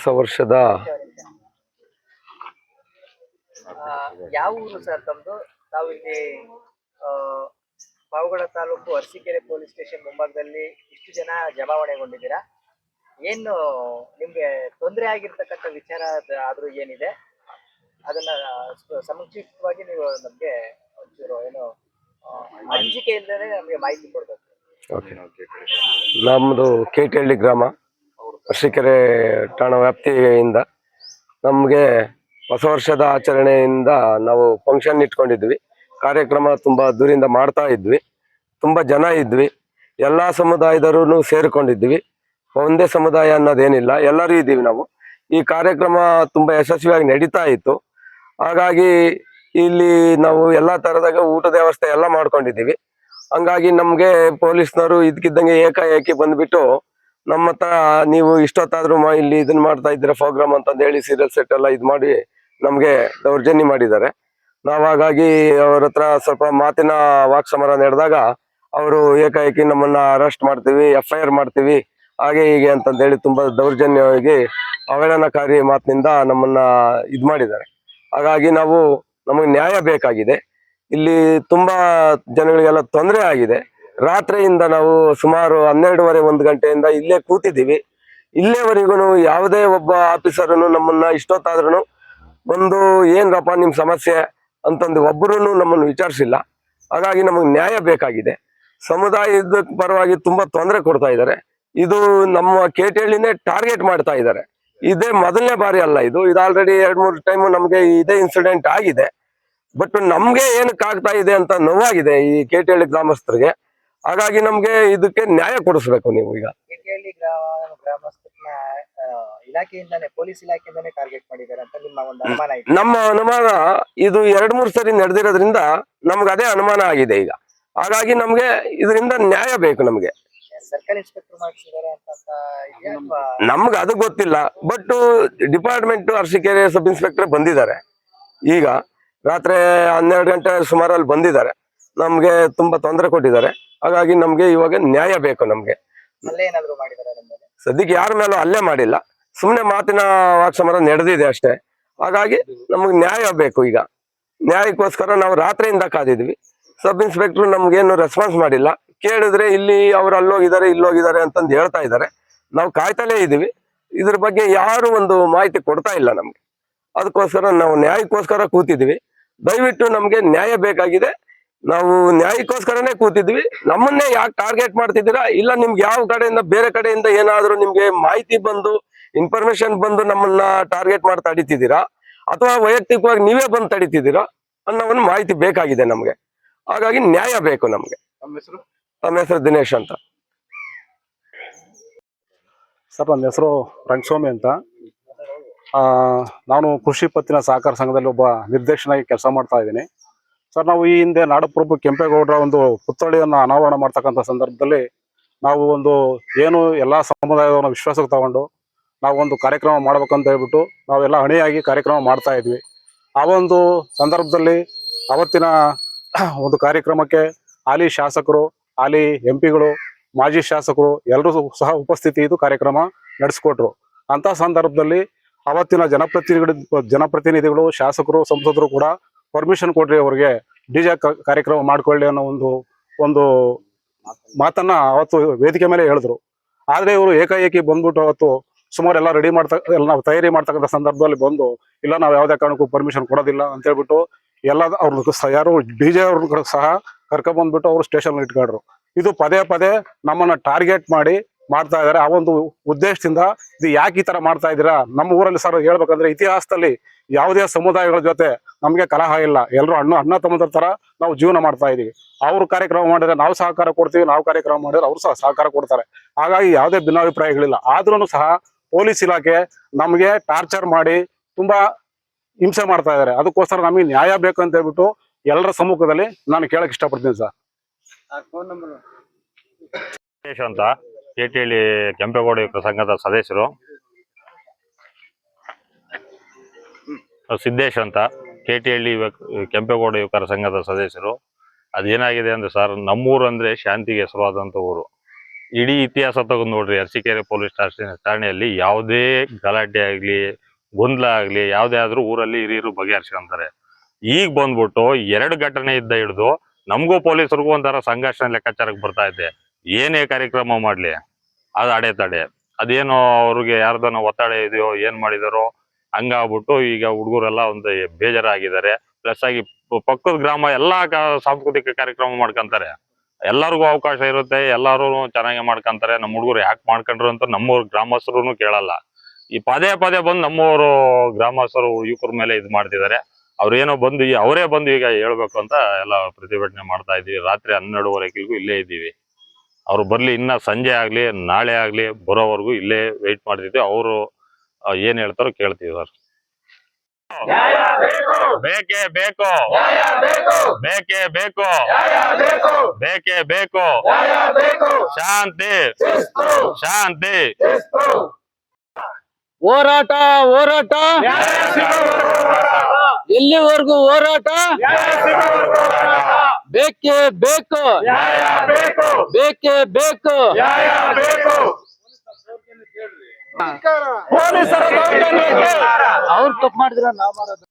ಹೊಸ ವರ್ಷದ ಯಾವ ಊರು ಸರ್ ತಮ್ಮದು? ತಾವು ಇಲ್ಲಿ ಪಾವಗಡ ತಾಲೂಕು ಅರಸೀಕೆರೆ ಪೊಲೀಸ್ ಸ್ಟೇಷನ್ ಮುಂಭಾಗದಲ್ಲಿ ಇಷ್ಟು ಜನ ಜಮಾವಣೆಗೊಂಡಿದ್ದೀರಾ. ಏನು ನಿಮ್ಗೆ ತೊಂದರೆ ಆಗಿರ್ತಕ್ಕಂಥ ವಿಚಾರ ಆದ್ರೂ ಏನಿದೆ ಅದನ್ನ ಸಂಕ್ಷಿಪ್ತವಾಗಿ ನೀವು ನಮ್ಗೆ ಒಂಚೂರು ಏನು ಅಂಜಿಕೆ ಇಲ್ಲದೆ ನಮಗೆ ಮಾಹಿತಿ ಕೊಡ್ಬೇಕು. ನಮ್ಮದು ಕೇಟಹಳ್ಳಿ ಗ್ರಾಮ, ಅರಸೀಕೆರೆ ಠಾಣಾ ವ್ಯಾಪ್ತಿಯಿಂದ ನಮಗೆ ಹೊಸ ವರ್ಷದ ಆಚರಣೆಯಿಂದ ನಾವು ಫಂಕ್ಷನ್ ಇಟ್ಕೊಂಡಿದ್ವಿ. ಕಾರ್ಯಕ್ರಮ ತುಂಬ ದೂರಿಂದ ಮಾಡ್ತಾ ಇದ್ವಿ. ತುಂಬ ಜನ ಇದ್ವಿ. ಎಲ್ಲ ಸಮುದಾಯದವರು ಸೇರಿಕೊಂಡಿದ್ವಿ. ಒಂದೇ ಸಮುದಾಯ ಅನ್ನೋದೇನಿಲ್ಲ, ಎಲ್ಲರೂ ಇದ್ದೀವಿ ನಾವು. ಈ ಕಾರ್ಯಕ್ರಮ ತುಂಬ ಯಶಸ್ವಿಯಾಗಿ ನಡೀತಾ ಇತ್ತು. ಹಾಗಾಗಿ ಇಲ್ಲಿ ನಾವು ಎಲ್ಲ ಥರದಾಗ ಊಟದ ವ್ಯವಸ್ಥೆ ಎಲ್ಲ ಮಾಡ್ಕೊಂಡಿದ್ದೀವಿ. ಹಂಗಾಗಿ ನಮಗೆ ಪೊಲೀಸ್ನವರು ಇದಕ್ಕಿದ್ದಂಗೆ ಏಕಾಏಕಿ ಬಂದುಬಿಟ್ಟು ನಮ್ಮ ಹತ್ರ ನೀವು ಇಷ್ಟೊತ್ತಾದ್ರೂ ಇಲ್ಲಿ ಇದನ್ನ ಮಾಡ್ತಾ ಇದ್ದೀರಾ ಪ್ರೋಗ್ರಾಮ್ ಅಂತಂದು ಹೇಳಿ ಸೀರಿಯಲ್ ಸೆಟ್ ಎಲ್ಲ ಇದು ಮಾಡಿ ನಮಗೆ ದೌರ್ಜನ್ಯ ಮಾಡಿದ್ದಾರೆ. ನಾವು ಹಾಗಾಗಿ ಅವ್ರ ಹತ್ರ ಸ್ವಲ್ಪ ಮಾತಿನ ವಾಕ್ಸಮರ ನಡೆದಾಗ ಅವರು ಏಕಾಏಕಿ ನಮ್ಮನ್ನ ಅರೆಸ್ಟ್ ಮಾಡ್ತೀವಿ, FIR ಮಾಡ್ತೀವಿ, ಹಾಗೆ ಹೀಗೆ ಅಂತಂದೇಳಿ ತುಂಬ ದೌರ್ಜನ್ಯವಾಗಿ ಅವಹೇಳನಕಾರಿ ಮಾತಿನಿಂದ ನಮ್ಮನ್ನ ಇದು ಮಾಡಿದ್ದಾರೆ. ಹಾಗಾಗಿ ನಮಗೆ ನ್ಯಾಯ ಬೇಕಾಗಿದೆ. ಇಲ್ಲಿ ತುಂಬ ಜನಗಳಿಗೆಲ್ಲ ತೊಂದರೆ ಆಗಿದೆ. ರಾತ್ರಿಯಿಂದ ನಾವು ಸುಮಾರು 12:30 1 ಗಂಟೆಯಿಂದ ಇಲ್ಲೇ ಕೂತಿದ್ದೀವಿ. ಇಲ್ಲೇವರೆಗೂ ಯಾವುದೇ ಒಬ್ಬ ಆಫೀಸರನ್ನು ನಮ್ಮನ್ನ ಇಷ್ಟೊತ್ತಾದ್ರೂ ಒಂದು ಏನ್ರಪ್ಪ ನಿಮ್ಮ ಸಮಸ್ಯೆ ಅಂತಂದು ಒಬ್ಬರೂ ನಮ್ಮನ್ನು ವಿಚಾರಿಸಿಲ್ಲ. ಹಾಗಾಗಿ ನಮಗೆ ನ್ಯಾಯ ಬೇಕಾಗಿದೆ. ಸಮುದಾಯದ ಪರವಾಗಿ ತುಂಬ ತೊಂದರೆ ಕೊಡ್ತಾ ಇದ್ದಾರೆ. ಇದು ನಮ್ಮ ಕೇಟಹಳ್ಳಿನೇ ಟಾರ್ಗೆಟ್ ಮಾಡ್ತಾ ಇದ್ದಾರೆ. ಇದೇ ಮೊದಲನೇ ಬಾರಿ ಅಲ್ಲ, ಇದು ಆಲ್ರೆಡಿ 2-3 ಟೈಮು ನಮಗೆ ಇದೇ ಇನ್ಸಿಡೆಂಟ್ ಆಗಿದೆ. ಬಟ್ ನಮ್ಗೆ ಏನಕ್ಕೆ ಆಗ್ತಾ ಇದೆ ಅಂತ ನೋವಾಗಿದೆ ಈ ಕೇಟಹಳ್ಳಿ ಗ್ರಾಮಸ್ಥರಿಗೆ. ಹಾಗಾಗಿ ನಮ್ಗೆ ಇದಕ್ಕೆ ನ್ಯಾಯ ಕೊಡಿಸ್ಬೇಕು ನೀವು. ಈಗ ಕೇಟಹಳ್ಳಿ ಗ್ರಾಮಸ್ಥರನ್ನ ಇಲಾಖೆಯಿಂದಾನೆ, ಪೊಲೀಸ್ ಇಲಾಖೆಯಿಂದಾನೆ ಟಾರ್ಗೆಟ್ ಮಾಡಿದ್ದಾರೆ ಅಂತ ನಿಮ್ಮ ಒಂದು ಅನುಮಾನ ಇದೆ? ನಮ್ಮ ಅನುಮಾನ ಇದು 2-3 ಸರಿ ನಡೆದಿರೋದ್ರಿಂದ ನಮ್ಗೆ ಅದೇ ಅನುಮಾನ ಆಗಿದೆ ಈಗ. ಹಾಗಾಗಿ ನಮ್ಗೆ ಇದರಿಂದ ನ್ಯಾಯ ಬೇಕು. ನಮ್ಗೆ ಸರ್ಕಲ್ ಇನ್ಸ್ಪೆಕ್ಟರ್ ಮಾಡಿಸಿದ್ದಾರೆ ಅಂತ ನಮ್ಗೆ ಅದು ಗೊತ್ತಿಲ್ಲ. But department Arsikere sub inspector ಬಂದಿದ್ದಾರೆ. ಈಗ ರಾತ್ರಿ 12 ಗಂಟೆ ಸುಮಾರಲ್ಲಿ ಬಂದಿದ್ದಾರೆ. ನಮ್ಗೆ ತುಂಬಾ ತೊಂದರೆ ಕೊಟ್ಟಿದ್ದಾರೆ. ಹಾಗಾಗಿ ನಮ್ಗೆ ಇವಾಗ ನ್ಯಾಯ ಬೇಕು. ನಮ್ಗೆ ಸದ್ಯಕ್ಕೆ ಯಾರ ಮೇಲೂ ಅಲ್ಲೇ ಮಾಡಿಲ್ಲ, ಸುಮ್ಮನೆ ಮಾತಿನ ವಾಕ್ಸಮರ ನಡೆದಿದೆ ಅಷ್ಟೇ. ಹಾಗಾಗಿ ನಮಗೆ ನ್ಯಾಯ ಬೇಕು. ಈಗ ನ್ಯಾಯಕ್ಕೋಸ್ಕರ ನಾವು ರಾತ್ರಿಯಿಂದ ಕಾದಿದ್ವಿ. ಸಬ್ ಇನ್ಸ್ಪೆಕ್ಟರ್ ನಮ್ಗೇನು ರೆಸ್ಪಾನ್ಸ್ ಮಾಡಿಲ್ಲ. ಕೇಳಿದ್ರೆ ಇಲ್ಲಿ ಅವ್ರು ಅಲ್ಲೋಗಿದ್ದಾರೆ ಇಲ್ಲೋಗಿದ್ದಾರೆ ಅಂತಂದು ಹೇಳ್ತಾ ಇದ್ದಾರೆ. ನಾವು ಕಾಯ್ತಲೇ ಇದ್ದೀವಿ. ಇದ್ರ ಬಗ್ಗೆ ಯಾರು ಒಂದು ಮಾಹಿತಿ ಕೊಡ್ತಾ ಇಲ್ಲ ನಮ್ಗೆ. ಅದಕ್ಕೋಸ್ಕರ ನಾವು ನ್ಯಾಯಕ್ಕೋಸ್ಕರ ಕೂತಿದ್ವಿ. ದಯವಿಟ್ಟು ನಮ್ಗೆ ನ್ಯಾಯ ಬೇಕಾಗಿದೆ. ನಾವು ನ್ಯಾಯಕ್ಕೋಸ್ಕರನೇ ಕೂತಿದ್ವಿ. ನಮ್ಮನ್ನೇ ಯಾಕೆ ಟಾರ್ಗೆಟ್ ಮಾಡ್ತಿದ್ದೀರಾ? ಇಲ್ಲ ನಿಮ್ಗೆ ಯಾವ ಕಡೆಯಿಂದ ಬೇರೆ ಕಡೆಯಿಂದ ಏನಾದ್ರು ನಿಮ್ಗೆ ಮಾಹಿತಿ ಬಂದು ಇನ್ಫಾರ್ಮೇಶನ್ ಬಂದು ನಮ್ಮನ್ನ ಟಾರ್ಗೆಟ್ ಮಾಡಿ ತಡೀತಿದ್ದೀರಾ, ಅಥವಾ ವೈಯಕ್ತಿಕವಾಗಿ ನೀವೇ ಬಂದು ತಡೀತಿದ್ದೀರಾ ಅನ್ನೋ ಒಂದು ಮಾಹಿತಿ ಬೇಕಾಗಿದೆ ನಮ್ಗೆ. ಹಾಗಾಗಿ ನ್ಯಾಯ ಬೇಕು ನಮ್ಗೆ. ನಮ್ಮ ಹೆಸರು ದಿನೇಶ್ ಅಂತ ಸರ್. ನನ್ನ ಹೆಸರು ರಂಗಸ್ವಾಮಿ ಅಂತ. ನಾನು ಕೃಷಿ ಪತ್ತಿನ ಸಹಕಾರ ಸಂಘದಲ್ಲಿ ಒಬ್ಬ ನಿರ್ದೇಶನಾಗಿ ಕೆಲಸ ಮಾಡ್ತಾ ಇದ್ದೀನಿ ಸರ್. ನಾವು ಈ ಹಿಂದೆ ನಾಡಪ್ರಭು ಕೆಂಪೇಗೌಡರ ಒಂದು ಪುತ್ಥಳಿಯನ್ನು ಅನಾವರಣ ಮಾಡ್ತಕ್ಕಂಥ ಸಂದರ್ಭದಲ್ಲಿ ನಾವು ಒಂದು ಏನು ಎಲ್ಲ ಸಮುದಾಯದವರನ್ನ ವಿಶ್ವಾಸಕ್ಕೆ ತಗೊಂಡು ನಾವು ಒಂದು ಕಾರ್ಯಕ್ರಮ ಮಾಡ್ಬೇಕಂತ ಹೇಳ್ಬಿಟ್ಟು ನಾವೆಲ್ಲ ಹಣಿಯಾಗಿ ಕಾರ್ಯಕ್ರಮ ಮಾಡ್ತಾ ಇದ್ವಿ. ಆ ಒಂದು ಸಂದರ್ಭದಲ್ಲಿ ಅವತ್ತಿನ ಒಂದು ಕಾರ್ಯಕ್ರಮಕ್ಕೆ ಹಾಲಿ ಶಾಸಕರು, ಹಾಲಿ MP ಗಳು, ಮಾಜಿ ಶಾಸಕರು ಎಲ್ಲರೂ ಸಹ ಉಪಸ್ಥಿತಿ ಇದ್ದು ಕಾರ್ಯಕ್ರಮ ನಡೆಸ್ಕೊಟ್ರು. ಅಂತ ಸಂದರ್ಭದಲ್ಲಿ ಅವತ್ತಿನ ಜನಪ್ರತಿನಿಧಿಗಳು, ಶಾಸಕರು, ಸಂಸದರು ಕೂಡ ಪರ್ಮಿಷನ್ ಕೊಡ್ರಿ ಅವ್ರಿಗೆ DJ ಕಾರ್ಯಕ್ರಮ ಮಾಡ್ಕೊಳ್ಳಿ ಅನ್ನೋ ಒಂದು ಮಾತನ್ನ ಅವತ್ತು ವೇದಿಕೆ ಮೇಲೆ ಹೇಳಿದ್ರು. ಆದ್ರೆ ಇವರು ಏಕಾಏಕಿ ಬಂದ್ಬಿಟ್ಟು ಅವತ್ತು ಸುಮಾರು ಎಲ್ಲ ರೆಡಿ ನಾವು ತಯಾರಿ ಮಾಡ್ತಕ್ಕಂಥ ಸಂದರ್ಭದಲ್ಲಿ ಬಂದು ಇಲ್ಲ ನಾವು ಯಾವುದೇ ಕಾರಣಕ್ಕೂ ಪರ್ಮಿಷನ್ ಕೊಡೋದಿಲ್ಲ ಅಂತ ಹೇಳ್ಬಿಟ್ಟು ಎಲ್ಲ ಅವ್ರ ಯಾರು DJ ಅವ್ರ ಸಹ ಕರ್ಕೊಂಡ್ಬಂದ್ಬಿಟ್ಟು ಅವರು ಸ್ಟೇಷನ್ ಇಟ್ಕೊಂಡ್ರು. ಇದು ಪದೇ ಪದೇ ನಮ್ಮನ್ನ ಟಾರ್ಗೆಟ್ ಮಾಡಿ ಮಾಡ್ತಾ ಇದ್ದಾರೆ. ಆ ಒಂದು ಉದ್ದೇಶದಿಂದ ಇದು ಯಾಕೆ ಈ ತರ ಮಾಡ್ತಾ ಇದ್ದೀರಾ? ನಮ್ಮ ಊರಲ್ಲಿ ಸರ್ ಹೇಳ್ಬೇಕಂದ್ರೆ ಇತಿಹಾಸದಲ್ಲಿ ಯಾವುದೇ ಸಮುದಾಯಗಳ ಜೊತೆ ನಮ್ಗೆ ಕಲಹ ಇಲ್ಲ. ಎಲ್ಲರೂ ಅಣ್ಣ ತಮ್ಮದ ತರ ನಾವು ಜೀವನ ಮಾಡ್ತಾ ಇದೀವಿ. ಅವ್ರು ಕಾರ್ಯಕ್ರಮ ಮಾಡಿದ್ರೆ ನಾವು ಸಹಕಾರ ಕೊಡ್ತೀವಿ, ನಾವು ಕಾರ್ಯಕ್ರಮ ಮಾಡಿದ್ರೆ ಅವ್ರು ಸಹ ಸಹಕಾರ ಕೊಡ್ತಾರೆ. ಹಾಗಾಗಿ ಯಾವುದೇ ಭಿನ್ನಾಭಿಪ್ರಾಯಗಳಿಲ್ಲ. ಆದ್ರೂ ಸಹ ಪೊಲೀಸ್ ಇಲಾಖೆ ನಮ್ಗೆ ಟಾರ್ಚರ್ ಮಾಡಿ ತುಂಬಾ ಹಿಂಸೆ ಮಾಡ್ತಾ ಇದ್ದಾರೆ. ಅದಕ್ಕೋಸ್ಕರ ನಮಗೆ ನ್ಯಾಯ ಬೇಕು ಅಂತ ಹೇಳ್ಬಿಟ್ಟು ಎಲ್ಲರ ಸಮ್ಮುಖದಲ್ಲಿ ನಾನು ಕೇಳಕ್ ಇಷ್ಟಪಡ್ತೀನಿ ಸರ್. ಅಂತ ಕೇಟಹಳ್ಳಿ ಕೆಂಪೇಗೌಡ ಯುವಕರ ಸಂಘದ ಸದಸ್ಯರು. ಸಿದ್ದೇಶ್ ಅಂತ ಕೇಟಹಳ್ಳಿ ಕೆಂಪೇಗೌಡ ಯುವಕರ ಸಂಘದ ಸದಸ್ಯರು. ಅದೇನಾಗಿದೆ ಅಂದ್ರೆ ಸರ್, ನಮ್ಮೂರು ಅಂದ್ರೆ ಶಾಂತಿಗೆ ಹೆಸರುವಾದಂಥ ಊರು. ಇಡೀ ಇತಿಹಾಸ ತಗೊಂಡ್ ನೋಡ್ರಿ, ಅರಸೀಕೆರೆ ಪೊಲೀಸ್ ಠಾಣೆಯಲ್ಲಿ ಯಾವುದೇ ಗಲಾಟೆ ಆಗ್ಲಿ ಗೊಂದಲ ಆಗ್ಲಿ ಯಾವುದೇ ಆದ್ರೂ ಊರಲ್ಲಿ ಹಿರಿಯರು ಬಗೆಹರಿಸ್ಕೊಂತಾರೆ. ಈಗ ಬಂದ್ಬಿಟ್ಟು 2 ಘಟನೆ ಇದ್ದ ಹಿಡಿದು ನಮಗೂ ಪೊಲೀಸರಿಗೂ ಒಂಥರ ಸಂಘರ್ಷಣ ಲೆಕ್ಕಾಚಾರಕ್ಕೆ ಬರ್ತಾ ಇದೆ. ಏನೇ ಕಾರ್ಯಕ್ರಮ ಮಾಡ್ಲಿ ಅದು ಅಡೆತಡೆ, ಅದೇನೋ ಅವ್ರಿಗೆ ಯಾರ್ದನೋ ಒತ್ತಡ ಇದೆಯೋ ಏನ್ ಮಾಡಿದಾರೋ ಹಂಗಾಗ್ಬಿಟ್ಟು ಈಗ ಹುಡುಗರೆಲ್ಲ ಒಂದು ಬೇಜಾರಾಗಿದ್ದಾರೆ. ಪ್ಲಸ್ ಆಗಿ ಪಕ್ಕದ ಗ್ರಾಮ ಎಲ್ಲಾ ಸಾಂಸ್ಕೃತಿಕ ಕಾರ್ಯಕ್ರಮ ಮಾಡ್ಕೊಂತಾರೆ. ಎಲ್ಲರಿಗೂ ಅವಕಾಶ ಇರುತ್ತೆ, ಎಲ್ಲಾರು ಚೆನ್ನಾಗಿ ಮಾಡ್ಕೊಂತಾರೆ. ನಮ್ಮ ಹುಡುಗರು ಯಾಕೆ ಮಾಡ್ಕೊಂಡ್ರು ಅಂತ ನಮ್ಮೂರ್ ಗ್ರಾಮಸ್ಥರು ಕೇಳಲ್ಲ. ಈ ಪದೇ ಬಂದು ನಮ್ಮೂರು ಗ್ರಾಮಸ್ಥರು ಯುವಕರ ಮೇಲೆ ಇದು ಮಾಡ್ತಿದ್ದಾರೆ. ಅವ್ರೇನೋ ಬಂದು ಅವರೇ ಬಂದು ಈಗ ಹೇಳ್ಬೇಕು ಅಂತ ಎಲ್ಲ ಪ್ರತಿಭಟನೆ ಮಾಡ್ತಾ ಇದೀವಿ. ರಾತ್ರಿ 12:30 ಇಲ್ಲೇ ಇದ್ದೀವಿ. ಅವ್ರು ಬರ್ಲಿ, ಇನ್ನ ಸಂಜೆ ಆಗ್ಲಿ ನಾಳೆ ಆಗ್ಲಿ ಬರೋವರೆಗೂ ಇಲ್ಲೇ ವೆಯ್ಟ್ ಮಾಡ್ತಿದ್ವಿ. ಅವರು ಏನ್ ಹೇಳ್ತಾರೋ ಕೇಳ್ತೀವಿ ಸರ್. ಬೇಕೇ ಬೇಕು, ಬೇಕೇ ಬೇಕು, ಬೇಕೇ ಬೇಕು, ಶಾಂತಿ ಶಾಂತಿ. ಹೋರಾಟ ಹೋರಾಟ ಎಲ್ಲಿವರೆಗೂ ಹೋರಾಟ? ಬೇಕೇ ಬೇಕು, ಬೇಕೇ ಬೇಕು. ಅವ್ರು ತಪ್ಪು ಮಾಡಿದ್ರ ನಾವ್ ಮಾಡೋದು.